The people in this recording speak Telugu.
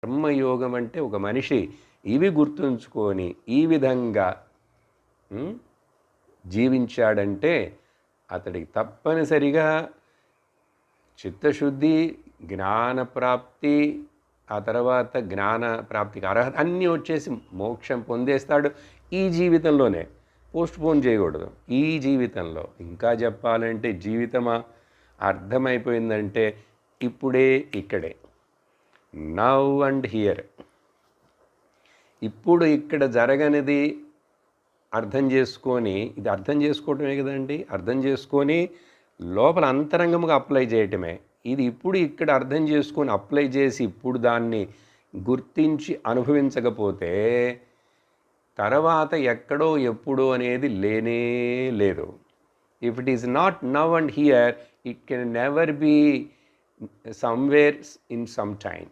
కర్మయోగం అంటే ఒక మనిషి ఇవి గుర్తుంచుకొని ఈ విధంగా జీవించాడంటే అతడికి తప్పనిసరిగా చిత్తశుద్ధి, జ్ఞానప్రాప్తి, ఆ తర్వాత జ్ఞాన ప్రాప్తికి అర్హత అన్నీ వచ్చేసి మోక్షం పొందేస్తాడు ఈ జీవితంలోనే. పోస్ట్పోన్ చేయకూడదు. ఈ జీవితంలో ఇంకా చెప్పాలంటే జీవితమా అర్థమైపోయిందంటే ఇప్పుడే ఇక్కడే, నౌ అండ్ హియర్. ఇప్పుడు ఇక్కడ జరగనిది అర్థం చేసుకొని, ఇది అర్థం చేసుకోవటమే కదండి, అర్థం చేసుకొని లోపల అంతరంగముగా అప్లై చేయటమే. ఇది ఇప్పుడు ఇక్కడ అర్థం చేసుకొని అప్లై చేసి ఇప్పుడు దాన్ని గుర్తించి అనుభవించకపోతే తర్వాత ఎక్కడో ఎప్పుడో అనేది లేనే లేదు. If it is not now and here, it can never be somewhere in some time.